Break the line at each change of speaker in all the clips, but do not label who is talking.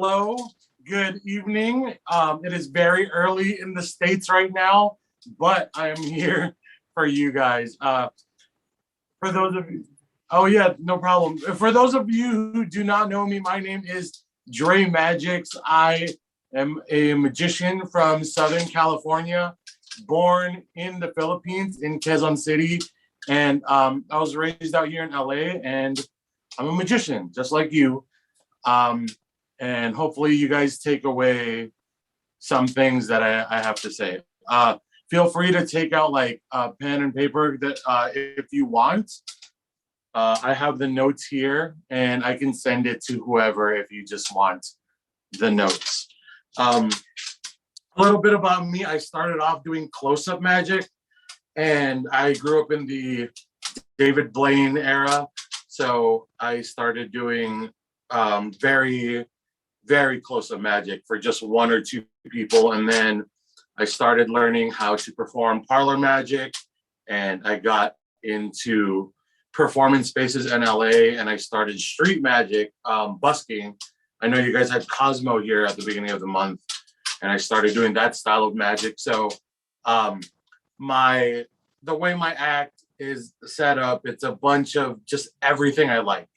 Hello, good evening. It is very early in the States right now, but I am here for you guys. For those of you, oh yeah, no problem. For those of you who do not know me, my name is Dremagix. I am a magician from Southern California, born in the Philippines in Quezon City. And I was raised out here in LA, and I'm a magician, just like you. Um, and hopefully you guys take away some things that I have to say. Feel free to take out like pen and paper that if you want. I have the notes here, and I can send it to whoever if you just want the notes. A little bit about me. I started off doing close-up magic, and I grew up in the David Blaine era. So I started doing very, very close-up magic for just one or two people. And then I started learning how to perform parlor magic, and I got into performance spaces in LA, and I started street magic, busking. I know you guys had Cosmo here at the beginning of the month, and I started doing that style of magic. So the way my act is set up, it's a bunch of just everything I like.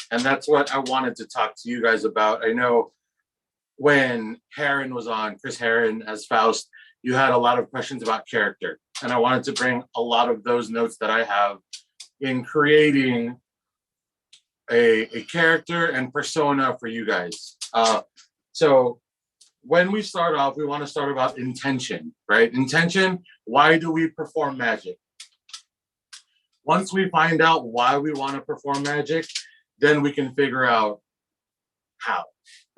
And that's what I wanted to talk to you guys about. I know when Heron was on, Chris Heron as Faust, you had a lot of questions about character. And I wanted to bring a lot of those notes that I have in creating a character and persona for you guys. So when we start off, we want to start about intention, right? Intention, why do we perform magic? Once we find out why we want to perform magic, then we can figure out how,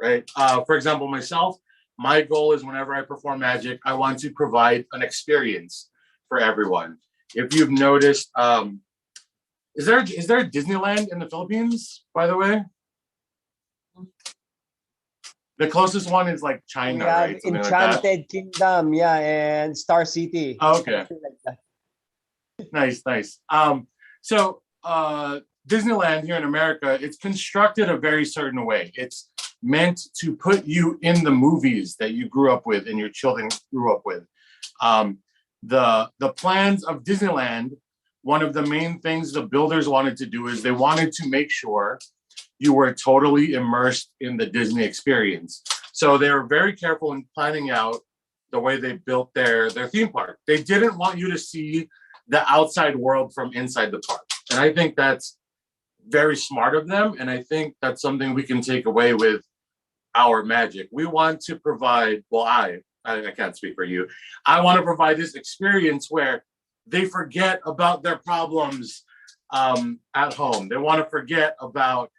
right? For example, myself, my goal is whenever I perform magic, I want to provide an experience for everyone. If you've noticed, is there a Disneyland in the Philippines, by the way? The closest one is like China, right?
Something Enchanted like Kingdom, yeah, and Star City.
Oh, okay.
Like
nice. So Disneyland here in America, it's constructed a very certain way. It's meant to put you in the movies that you grew up with and your children grew up with. The plans of Disneyland, one of the main things the builders wanted to do is they wanted to make sure you were totally immersed in the Disney experience. So they were very careful in planning out the way they built their theme park. They didn't want you to see the outside world from inside the park. And I think that's very smart of them. And I think that's something we can take away with our magic. We want to provide, well, I can't speak for you. I want to provide this experience where they forget about their problems at home. They want to forget about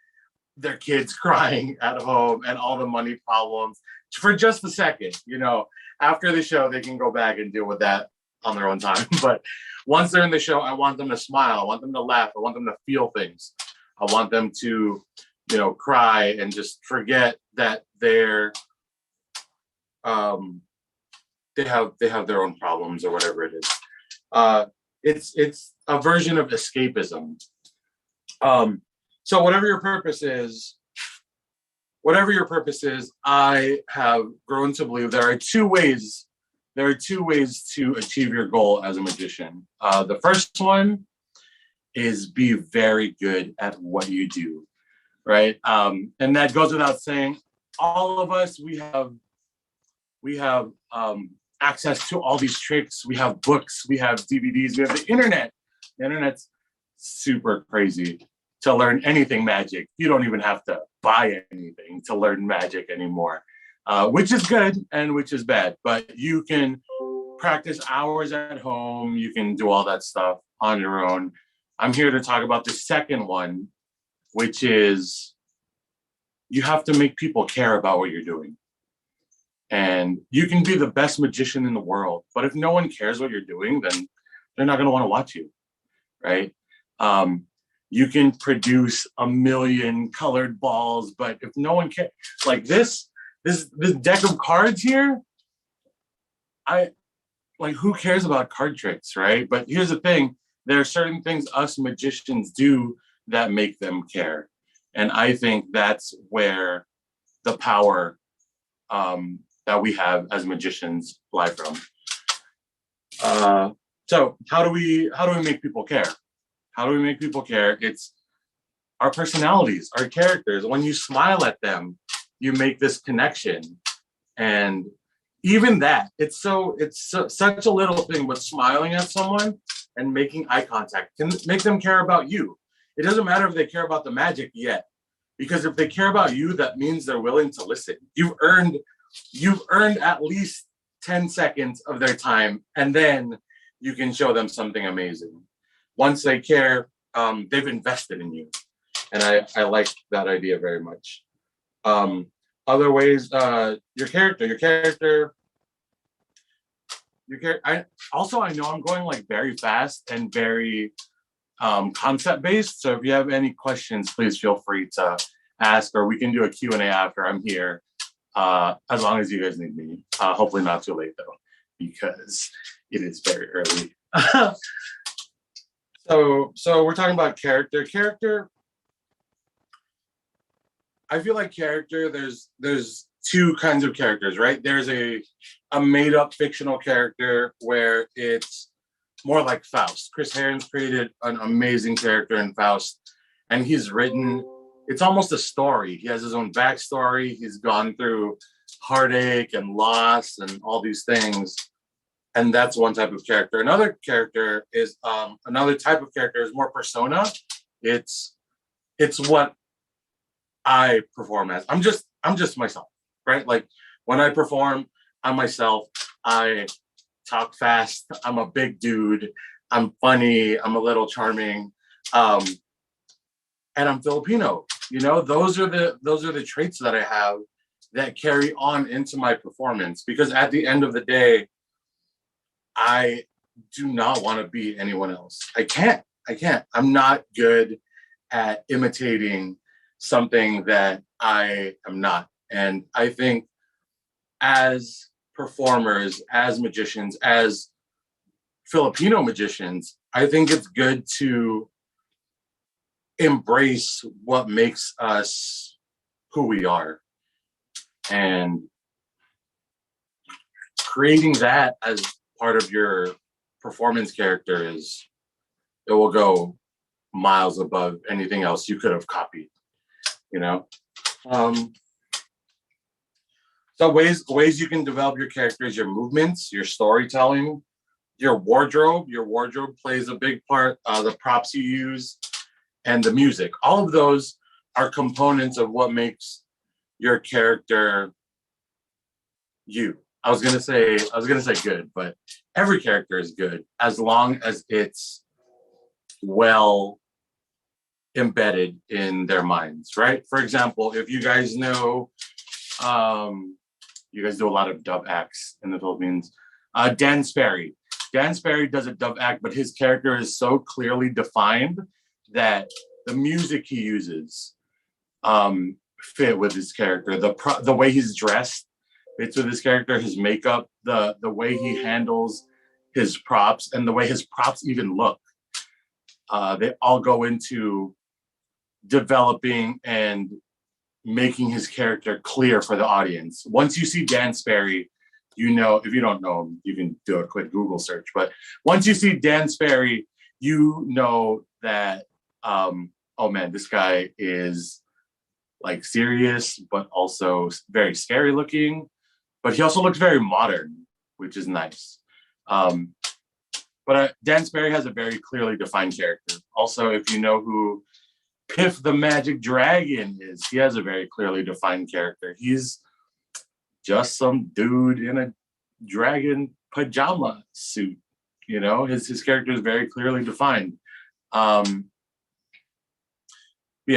their kids crying at home and all the money problems for just a second. You know, after the show, they can go back and deal with that on their own time. But once they're in the show, I want them to smile. I want them to laugh. I want them to feel things. I want them to, you know, cry and just forget that they have their own problems or whatever it is. It's a version of escapism. So whatever your purpose is, I have grown to believe there are two ways to achieve your goal as a magician. The first one is be very good at what you do, right? And that goes without saying. All of us, we have access to all these tricks. We have books, we have DVDs, we have the internet. The internet's super crazy to learn anything magic. You don't even have to buy anything to learn magic anymore, which is good and which is bad. But you can practice hours at home. You can do all that stuff on your own. I'm here to talk about the second one, which is you have to make people care about what you're doing. And you can be the best magician in the world, but if no one cares what you're doing, then they're not going to want to watch you, right? You can produce 1 million colored balls, but if no one cares, like this deck of cards here, who cares about card tricks, right? But here's the thing, there are certain things us magicians do that make them care. And I think that's where the power that we have as magicians live from. So how do we make people care? How do we make people care? It's our personalities, our characters. When you smile at them, you make this connection. And even that, such a little thing, but smiling at someone and making eye contact can make them care about you. It doesn't matter if they care about the magic yet, because if they care about you, that means they're willing to listen. You've earned at least 10 seconds of their time, and then you can show them something amazing. Once they care, they've invested in you. And I like that idea very much. Other ways, your character. I know I'm going like very fast and very concept based. So if you have any questions, please feel free to ask, or we can do a Q&A after I'm here. As long as you guys need me. Hopefully not too late though, because it is very early. So we're talking about character. Character. I feel like character, there's two kinds of characters, right? There's a made up fictional character where it's more like Faust. Chris Herron's created an amazing character in Faust, and it's almost a story. He has his own backstory. He's gone through heartache and loss and all these things. And that's one type of character. Another type of character is more persona. It's what I perform as. I'm just myself, right? Like when I perform, I'm myself. I talk fast. I'm a big dude. I'm funny. I'm a little charming. And I'm Filipino. You know, those are the traits that I have that carry on into my performance, because at the end of the day, I do not want to be anyone else. I can't. I'm not good at imitating something that I am not. And I think as performers, as magicians, as Filipino magicians, I think it's good to embrace what makes us who we are. And creating that as part of your performance character it will go miles above anything else you could have copied, you know? So ways you can develop your characters, your movements, your storytelling, your wardrobe. Your wardrobe plays a big part, the props you use, and the music. All of those are components of what makes your character you. I was gonna say good, but every character is good as long as it's well embedded in their minds, right? For example, if you guys know, you guys do a lot of dub acts in the Philippines. Dan Sperry. Dan Sperry does a dub act, but his character is so clearly defined that the music he uses fit with his character. The way he's dressed fits with his character. His makeup, the way he handles his props, and the way his props even look. They all go into developing and making his character clear for the audience. Once you see Dan Sperry, you know, if you don't know him, you can do a quick Google search. But once you see Dan Sperry, you know that, oh man, this guy is like serious, but also very scary looking. But he also looks very modern, which is nice. But Dan Sperry has a very clearly defined character. Also, if you know who Piff the Magic Dragon is, he has a very clearly defined character. He's just some dude in a dragon pajama suit. You know, his character is very clearly defined. Yeah,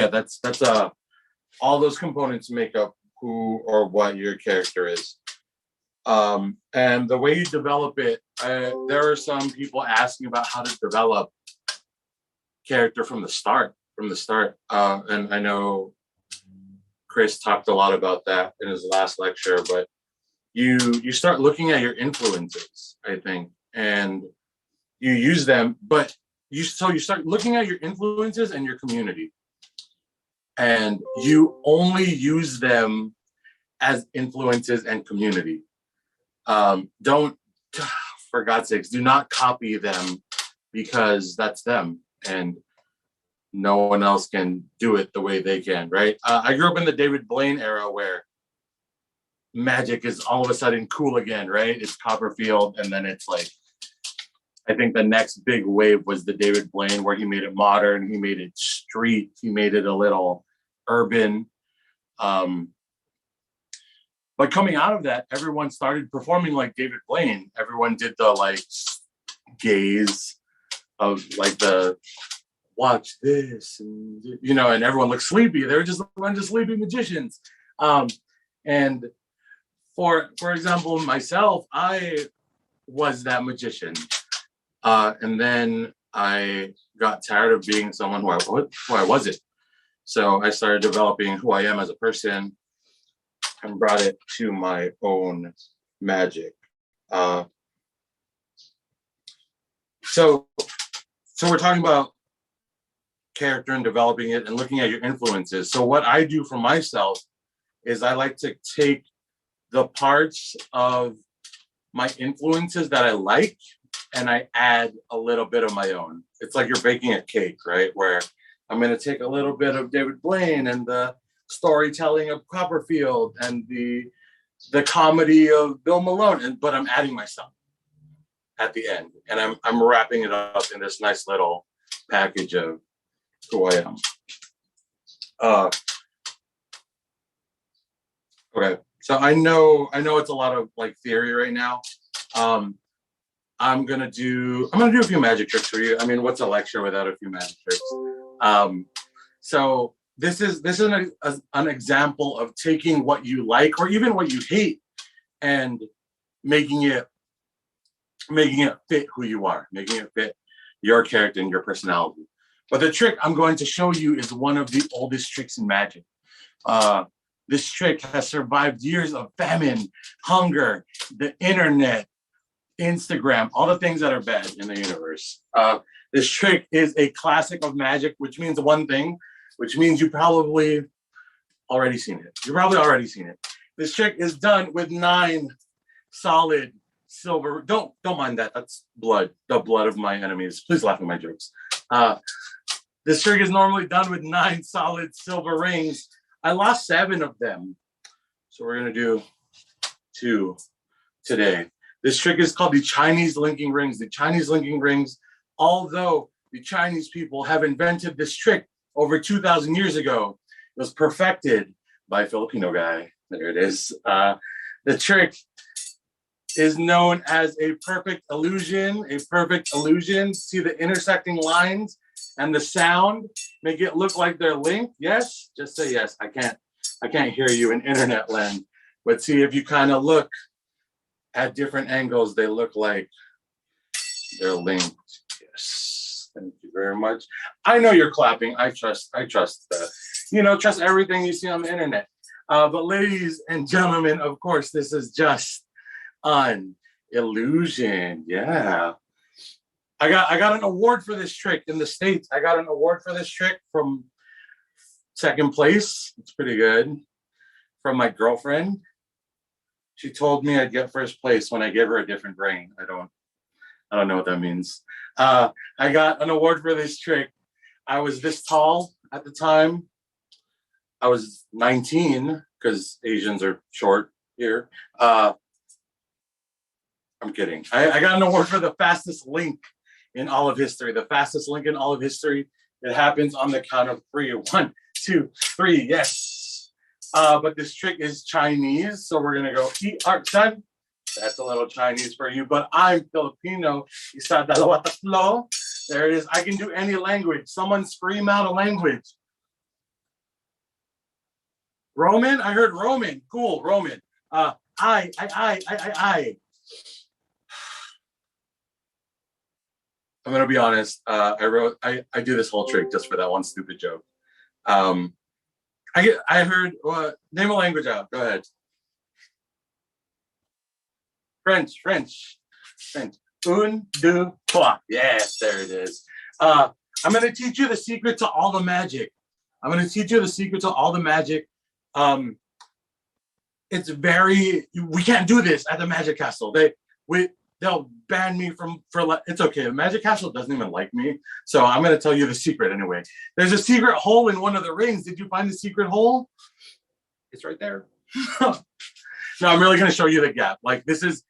that's all those components make up who or what your character is. And the way you develop it, there are some people asking about how to develop character from the start. And I know Chris talked a lot about that in his last lecture, but you start looking at your influences, I think, and you use them, but you start looking at your influences and your community, and you only use them as influences and community. Don't, for God's sakes, do not copy them because that's them and no one else can do it the way they can, right? I grew up in the David Blaine era where magic is all of a sudden cool again, right? It's Copperfield, and then it's like, I think the next big wave was the David Blaine where he made it modern, he made it street, he made it a little urban. But coming out of that, everyone started performing like David Blaine. Everyone did the like gaze of like the watch this, and you know, and everyone looked sleepy. They were just a bunch of sleepy magicians. And for example, myself, I was that magician. And then I got tired of being someone who I wasn't. So I started developing who I am as a person and brought it to my own magic. So we're talking about character and developing it and looking at your influences. So what I do for myself is I like to take the parts of my influences that I like and I add a little bit of my own. It's like you're baking a cake, right? Where I'm going to take a little bit of David Blaine and the storytelling of Copperfield and the comedy of Bill Malone, but I'm adding myself at the end, and I'm wrapping it up in this nice little package of who I am. Okay, so I know it's a lot of like theory right now. I'm gonna do a few magic tricks for you. I mean, what's a lecture without a few magic tricks? So this is an example of taking what you like or even what you hate and making it fit who you are, making it fit your character and your personality. But the trick I'm going to show you is one of the oldest tricks in magic. This trick has survived years of famine, hunger, the internet, Instagram, all the things that are bad in the universe. This trick is a classic of magic, which means one thing, which means you probably already seen it. This trick is done with 9 solid silver. Don't mind that. That's blood. The blood of my enemies. Please laugh at my jokes. This trick is normally done with 9 solid silver rings. I lost 7 of them, so we're gonna do 2 today. This trick is called the Chinese linking rings. The Chinese linking rings, although the Chinese people have invented this trick over 2,000 years ago, it was perfected by a Filipino guy. There it is. The trick is known as a perfect illusion. A perfect illusion. See the intersecting lines and the sound make it look like they're linked. Yes, just say yes. I can't hear you in internet land, but see if you kind of look at different angles, they look like they're linked. Yes, thank you very much. I know you're clapping. I trust trust everything you see on the internet. But ladies and gentlemen, of course, this is just an illusion. Yeah. I got an award for this trick in the States. I got an award for this trick from 2nd place. It's pretty good. From my girlfriend. She told me I'd get 1st place when I gave her a different ring. I don't know what that means. I got an award for this trick. I was this tall at the time. I was 19 because Asians are short here. I'm kidding. I got an award for the fastest link in all of history. The fastest link in all of history. It happens on the count of 3. 1, 2, 3. Yes. But this trick is Chinese, so we're gonna go eat art son. That's a little Chinese for you, but I'm Filipino. Isa dalawa tatlo. There it is. I can do any language. Someone scream out a language. Roman? I heard Roman. Cool, Roman. I. I'm gonna be honest. I do this whole trick just for that one stupid joke. I heard name a language out. Go ahead. French. Un, deux, trois. Yes, there it is. I'm gonna teach you the secret to all the magic. it's very, we can't do this at the Magic Castle. They'll ban me it's okay. The Magic Castle doesn't even like me. So I'm going to tell you the secret anyway. There's a secret hole in one of the rings. Did you find the secret hole? It's right there. No, I'm really going to show you the gap. Like this is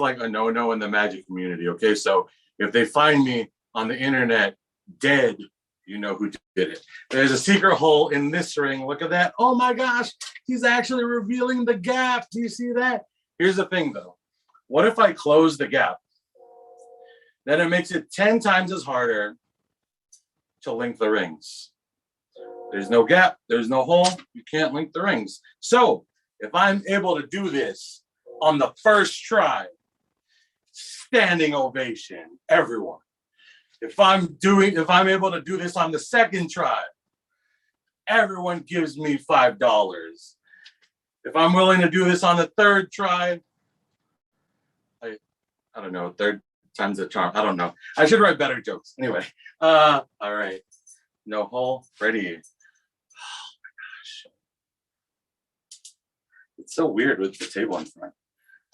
like a no-no in the Magic community. Okay. So if they find me on the internet dead, you know who did it. There's a secret hole in this ring. Look at that. Oh my gosh. He's actually revealing the gap. Do you see that? Here's the thing though. What if I close the gap? Then it makes it 10 times as harder to link the rings. There's no gap. There's no hole. You can't link the rings. So if I'm able to do this on the first try, standing ovation, everyone. If I'm able to do this on the second try, everyone gives me $5. If I'm willing to do this on the third try, I don't know, third time's a charm. I don't know. I should write better jokes. Anyway, all right. No hole, ready. Oh my gosh. It's so weird with the table in front.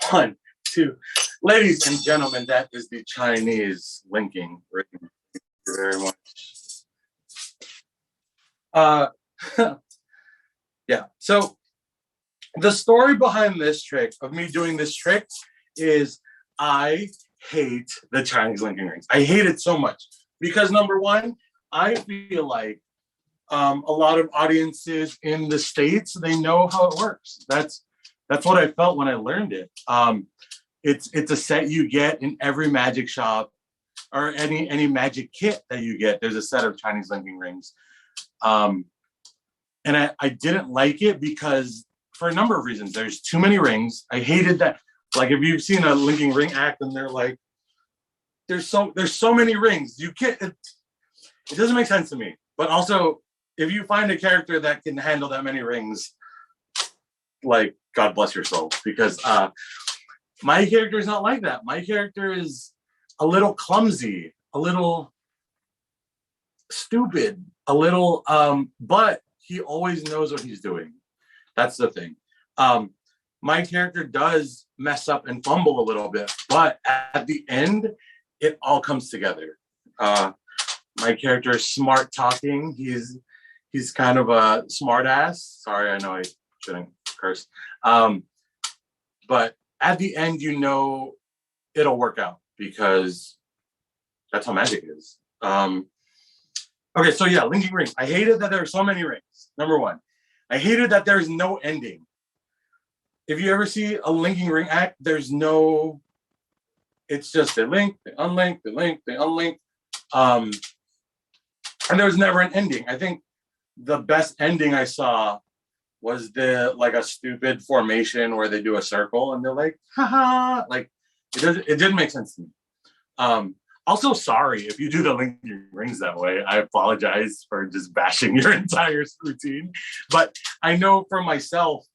1, 2. Ladies and gentlemen, that is the Chinese linking ring. Thank you very much. Yeah, so the story behind this trick, of me doing this trick, is I hate the Chinese linking rings. I hate it so much because number one, I feel like a lot of audiences in the States, they know how it works. That's what I felt when I learned it. It's a set you get in every magic shop or any magic kit that you get. There's a set of Chinese linking rings. And I didn't like it because for a number of reasons. There's too many rings. I hated that. Like if you've seen a linking ring act and they're like, there's so many rings. You can't, it doesn't make sense to me. But also, if you find a character that can handle that many rings, like God bless your soul, because my character is not like that. My character is a little clumsy, a little stupid, a little, but he always knows what he's doing. That's the thing. My character does mess up and fumble a little bit, but at the end, it all comes together. My character is smart talking. He's kind of a smart ass. Sorry, I know I shouldn't curse. But at the end, you know it'll work out because that's how magic is. Okay, so yeah, linking rings. I hated that there are so many rings. Number one, I hated that there's no ending. If you ever see a linking ring act, it's just they link, they unlink, they link, they unlink. And there was never an ending. I think the best ending I saw was like a stupid formation where they do a circle and they're like, haha, like it didn't make sense to me. Also, sorry if you do the linking rings that way. I apologize for just bashing your entire routine. But I know for myself,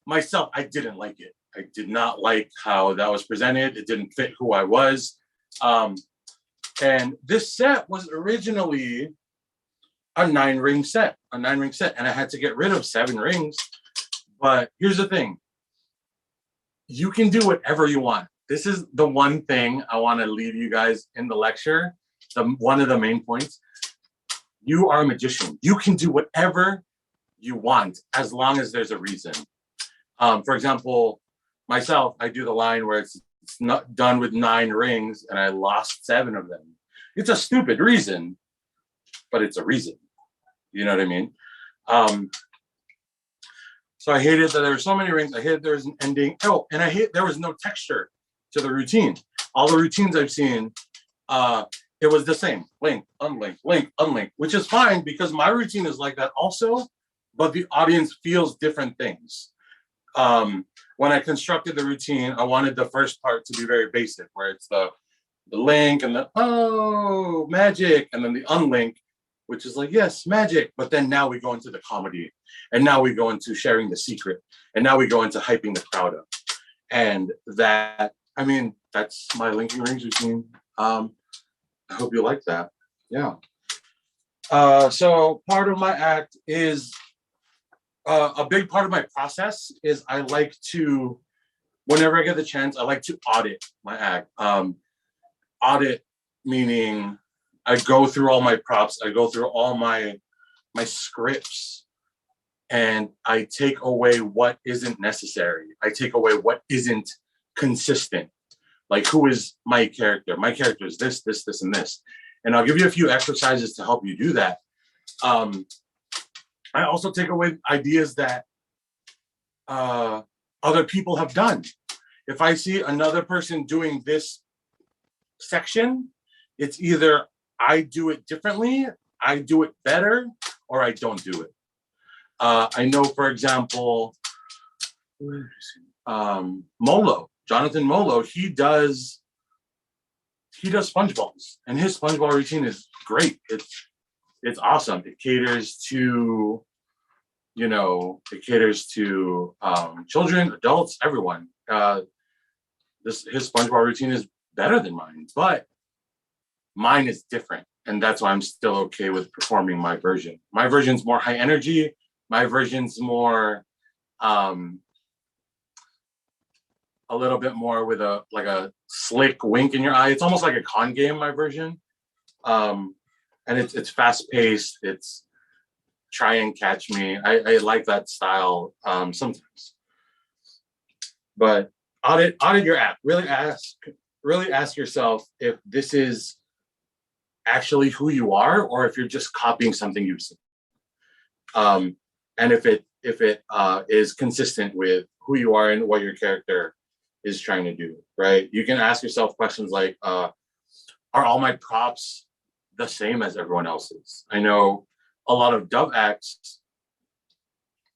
I didn't like it. I did not like how that was presented. It didn't fit who I was. And this set was originally a 9-ring set, and I had to get rid of 7 rings. But here's the thing. You can do whatever you want. This is the one thing I want to leave you guys in the lecture. One of the main points. You are a magician. You can do whatever you want as long as there's a reason. For example, myself, I do the line where it's not done with 9 rings and I lost 7 of them. It's a stupid reason, but it's a reason. You know what I mean? So I hated that there were so many rings. I hated there was an ending. Oh, and I hate there was no texture to the routine. All the routines I've seen, it was the same. Link, unlink, which is fine because my routine is like that also, but the audience feels different things. When I constructed the routine, I wanted the first part to be very basic, where it's the link and the, oh, magic, and then the unlink, which is like, yes, magic. But then now we go into the comedy, and now we go into sharing the secret, and now we go into hyping the crowd up. And that, I mean, that's my linking rings routine. I hope you like that. Yeah. So part of my act is A big part of my process is I like to, whenever I get the chance, I like to audit my act. Audit meaning I go through all my props, I go through all my scripts, and I take away what isn't necessary. I take away what isn't consistent. Like, who is my character? My character is this, this, this, and this. And I'll give you a few exercises to help you do that. I also take away ideas that other people have done. If I see another person doing this section, it's either I do it differently, I do it better, or I don't do it. I know, for example, Molo, Jonathan Molo, he does SpongeBob's, and his SpongeBob routine is great. It's awesome. It caters to, children, adults, everyone. His SpongeBob routine is better than mine, but mine is different, and that's why I'm still okay with performing my version. My version's more high energy. My version's more, a little bit more with a slick wink in your eye. It's almost like a con game, my version. And it's fast paced. It's try and catch me. I like that style sometimes. But audit your act. Really ask yourself if this is actually who you are, or if you're just copying something you've seen. And if it is consistent with who you are and what your character is trying to do, right? You can ask yourself questions like, are all my props the same as everyone else's? I know a lot of dub acts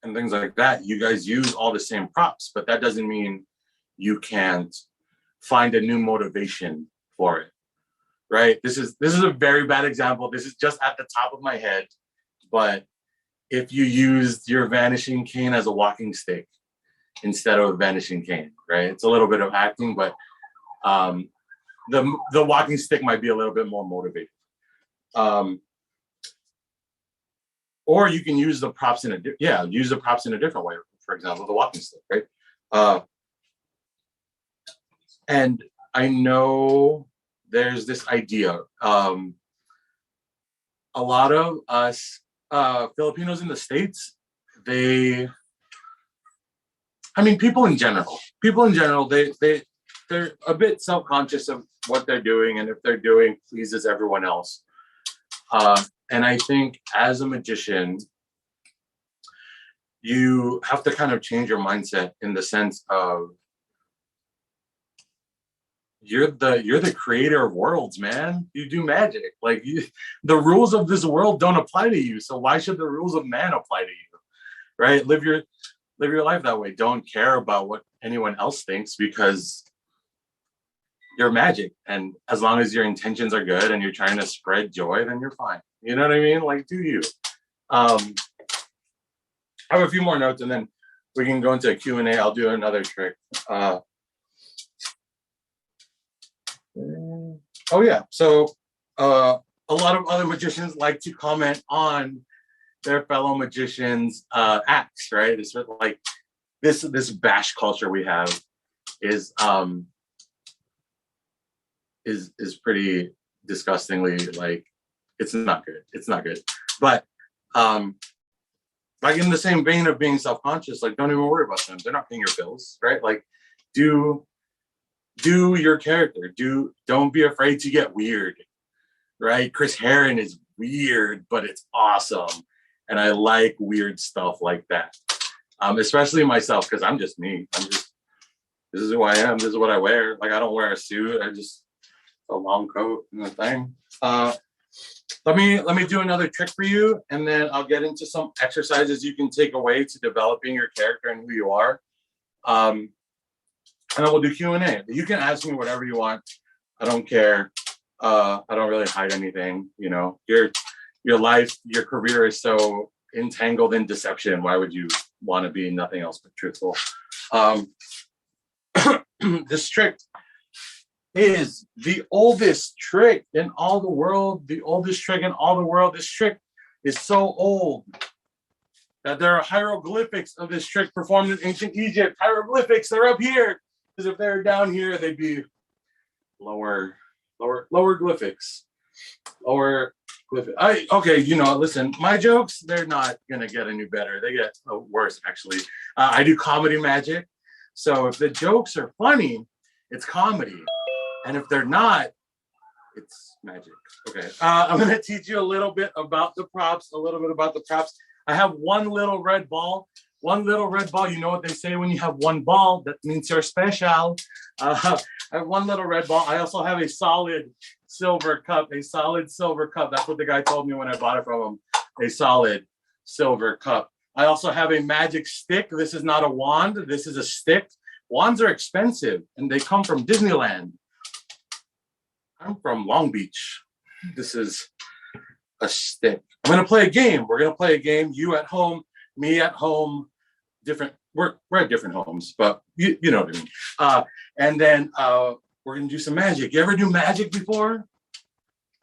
and things like that, you guys use all the same props, but that doesn't mean you can't find a new motivation for it, right? This is a very bad example. This is just at the top of my head, but if you used your vanishing cane as a walking stick instead of a vanishing cane, right? It's a little bit of acting, but the walking stick might be a little bit more motivated. Or you can use the props in a different way. For example, the walking stick, right? And I know there's this idea. A lot of us Filipinos in the States, people in general, they're a bit self-conscious of what they're doing, and if they're doing pleases everyone else. And I think as a magician, you have to kind of change your mindset in the sense of you're the creator of worlds, man. You do magic. Like, the rules of this world don't apply to you. So why should the rules of man apply to you? Right? Live your life that way. Don't care about what anyone else thinks, because you're magic. And as long as your intentions are good and you're trying to spread joy, then you're fine. You know what I mean? Like, do you? I have a few more notes, and then we can go into a Q&A. I'll do another trick. So a lot of other magicians like to comment on their fellow magicians' acts, right? It's sort of like this bash culture we have is pretty disgustingly, like, it's not good. But like, in the same vein of being self-conscious, like, don't even worry about them. They're not paying your bills, right? Like, do your character. Don't be afraid to get weird, right? Chris Heron is weird, but it's awesome. And I like weird stuff like that. Especially myself, because I'm just me. This is who I am. This is what I wear. Like, I don't wear a suit. I just a long coat and a thing. Let me do another trick for you, and then I'll get into some exercises you can take away to developing your character and who you are. And then we'll do Q&A. You can ask me whatever you want. I don't care. I don't really hide anything. Your life, your career is so entangled in deception. Why would you want to be nothing else but truthful? This trick is the oldest trick in all the world. This trick is so old that there are hieroglyphics of this trick performed in ancient Egypt. Hieroglyphics, they're up here. Because if they're down here, they'd be lower glyphics. Lower glyphics. Okay, listen, my jokes, they're not gonna get any better. They get worse, actually. I do comedy magic. So if the jokes are funny, it's comedy. And if they're not, it's magic. Okay. I'm going to teach you a little bit about the props, I have one little red ball. One little red ball. You know what they say when you have one ball? That means you're special. I have one little red ball. I also have a solid silver cup. That's what the guy told me when I bought it from him. A solid silver cup. I also have a magic stick. This is not a wand. This is a stick. Wands are expensive, and they come from Disneyland. I'm from Long Beach. This is a stick. I'm going to play a game. We're going to play a game. You at home, me at home. We're at different homes, but you know what I mean. And then we're going to do some magic. You ever do magic before?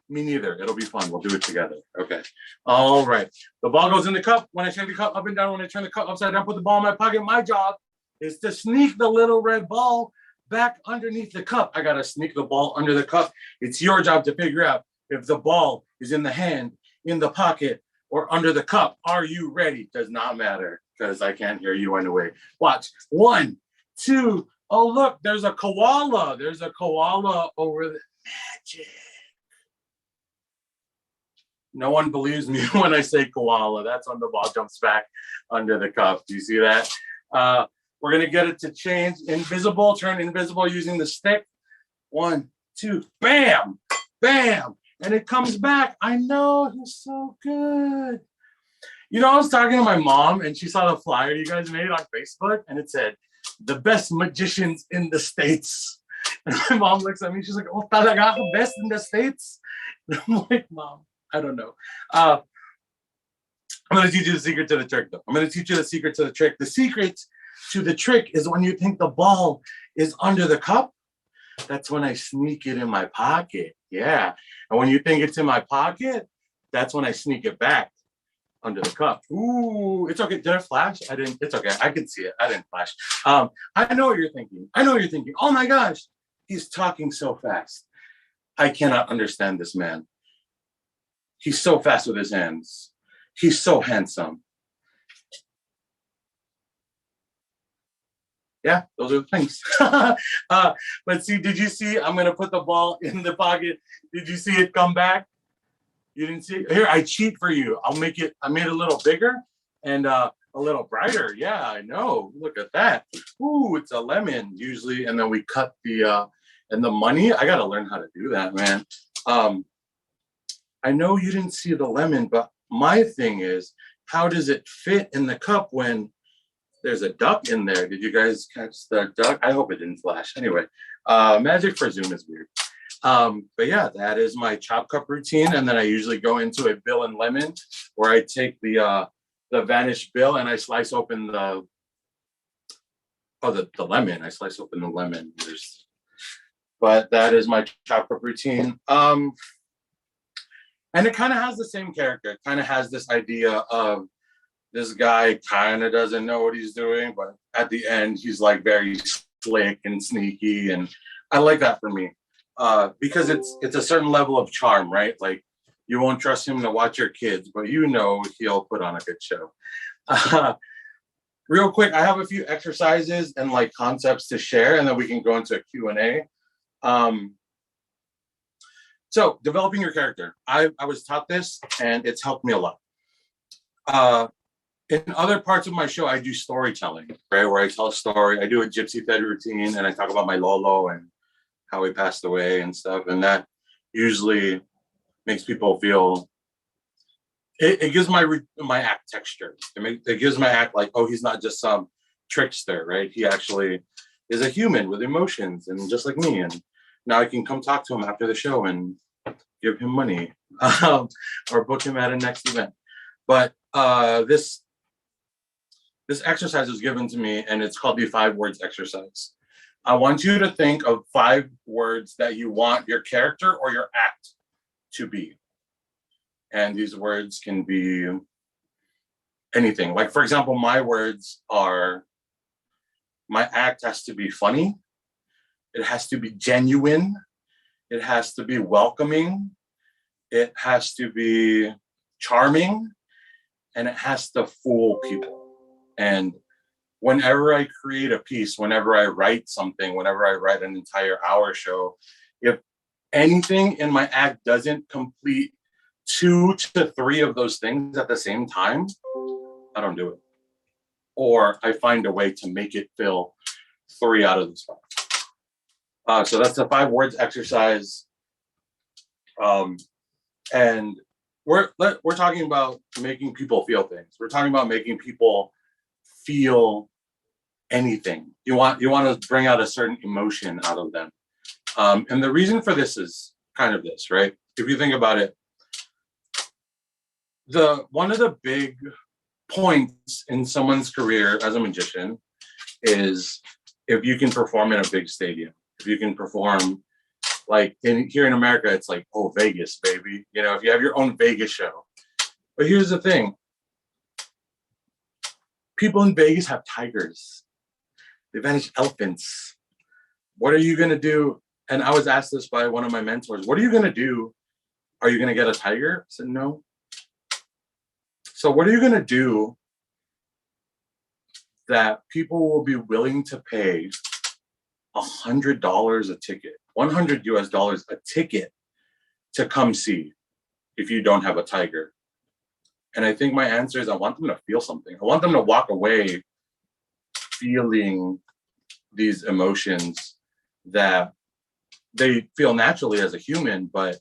Me neither. It'll be fun. We'll do it together. Okay. All right. The ball goes in the cup. When I shake the cup up and down, when I turn the cup upside down, put the ball in my pocket. My job is to sneak the little red ball back underneath the cup. I got to sneak the ball under the cup. It's your job to figure out if the ball is in the hand, in the pocket, or under the cup. Are you ready? Does not matter because I can't hear you anyway. Watch. 1, 2. Oh, look, there's a koala. There's a koala over the magic. No one believes me when I say koala. That's when the ball jumps back under the cup. Do you see that? We're going to get it to change invisible, turn invisible using the stick. 1, 2, bam, bam. And it comes back. I know, he's so good. I was talking to my mom and she saw the flyer you guys made on Facebook and it said, the best magicians in the States. And my mom looks at me, she's like, oh, talaga ako best in the States? And I'm like, Mom, I don't know. I'm going to teach you the secret to the trick, though. I'm going to teach you the secret to the trick. The secret to the trick is when you think the ball is under the cup, that's when I sneak it in my pocket. Yeah. And when you think it's in my pocket, that's when I sneak it back under the cup. Ooh, it's okay. Did I flash? I didn't. It's okay. I can see it. I didn't flash. I know what you're thinking. Oh my gosh, he's talking so fast. I cannot understand this man. He's so fast with his hands. He's so handsome. Yeah, those are the things. But see, did you see? I'm going to put the ball in the pocket. Did you see it come back? You didn't see it? Here, I cheat for you. I made it a little bigger and a little brighter. Yeah, I know. Look at that. Ooh, it's a lemon usually. And then we cut the money. I got to learn how to do that, man. I know you didn't see the lemon, but my thing is, how does it fit in the cup when there's a duck in there? Did you guys catch the duck? I hope it didn't flash. Anyway, magic for Zoom is weird. But yeah, that is my chop cup routine. And then I usually go into a bill and lemon where I take the vanished bill and I slice open the lemon. I slice open the lemon. But that is my chop cup routine. And it kind of has the same character. It kind of has this idea of this guy kind of doesn't know what he's doing, but at the end, he's like very slick and sneaky. And I like that for me because it's a certain level of charm, right? Like you won't trust him to watch your kids, but he'll put on a good show. Real quick, I have a few exercises and like concepts to share, and then we can go into a Q&A. So developing your character. I was taught this and it's helped me a lot. In other parts of my show, I do storytelling, right? Where I tell a story. I do a Gypsy Fed routine and I talk about my Lolo and how he passed away and stuff. And that usually makes people feel, it gives my act texture. It gives my act like, oh, he's not just some trickster, right? He actually is a human with emotions and just like me. And now I can come talk to him after the show and give him money or book him at a next event. But this exercise was given to me and it's called the 5 words exercise. I want you to think of 5 words that you want your character or your act to be. And these words can be anything. Like, for example, my words are, my act has to be funny. It has to be genuine. It has to be welcoming. It has to be charming, and it has to fool people. And whenever I create a piece, whenever I write something, whenever I write an entire hour show, if anything in my act doesn't complete 2 to 3 of those things at the same time, I don't do it. Or I find a way to make it fill 3 out of the spots. So that's a 5 words exercise. And we're talking about making people feel things. We're talking about making people feel anything. You want to bring out a certain emotion out of them. And the reason for this is kind of this, right? If you think about it, one of the big points in someone's career as a magician is if you can perform in a big stadium, if you can perform like here in America, it's like, oh, Vegas, baby. You know, if you have your own Vegas show. But here's the thing. People in Vegas have tigers. They manage elephants. What are you going to do? And I was asked this by one of my mentors. What are you going to do? Are you going to get a tiger? I said, no. So what are you going to do that people will be willing to pay $100 a ticket, $100 a ticket to come see if you don't have a tiger? And I think my answer is I want them to feel something. I want them to walk away feeling these emotions that they feel naturally as a human, but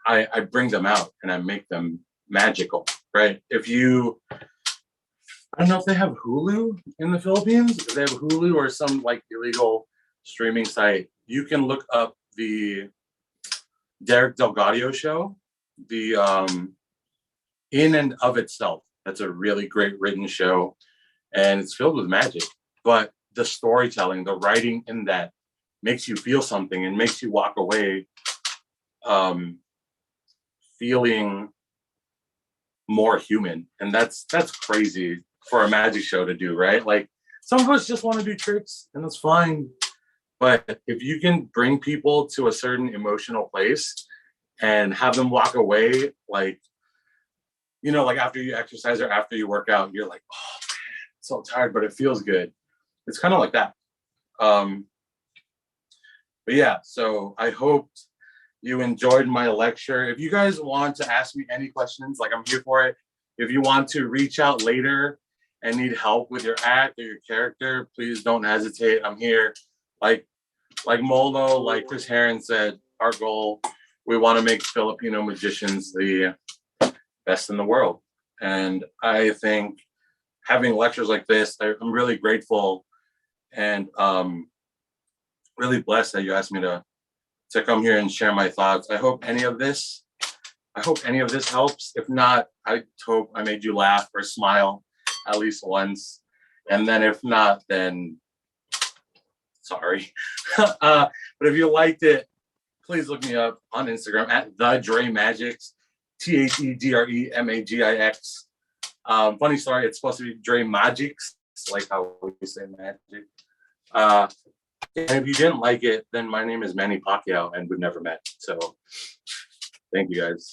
I bring them out and I make them magical, right? I don't know if they have Hulu in the Philippines. If they have Hulu or some like illegal streaming site, you can look up the Derek Delgadio show, the In and of Itself. That's a really great written show, and it's filled with magic. But the storytelling, the writing in that makes you feel something and makes you walk away feeling more human. And that's crazy for a magic show to do, right? Like some of us just want to do tricks and that's fine. But if you can bring people to a certain emotional place and have them walk away, like, you know, like after you exercise or after you work out, you're like, oh man, so tired, but it feels good. It's kind of like that. But yeah, so I hoped you enjoyed my lecture. If you guys want to ask me any questions, like I'm here for it. If you want to reach out later and need help with your act or your character, please don't hesitate. I'm here. Like Molo, like Chris Heron said, our goal, we want to make Filipino magicians the best in the world. And I think having lectures like this, I'm really grateful and really blessed that you asked me to come here and share my thoughts. I hope any of this helps. If not, I hope I made you laugh or smile at least once. And then if not, then sorry. But if you liked it, please look me up on Instagram at the Dremagix, THEDREMAGIX. Funny story, it's supposed to be Dremagix, like how we say magic. And if you didn't like it, then my name is Manny Pacquiao and we've never met. So thank you guys.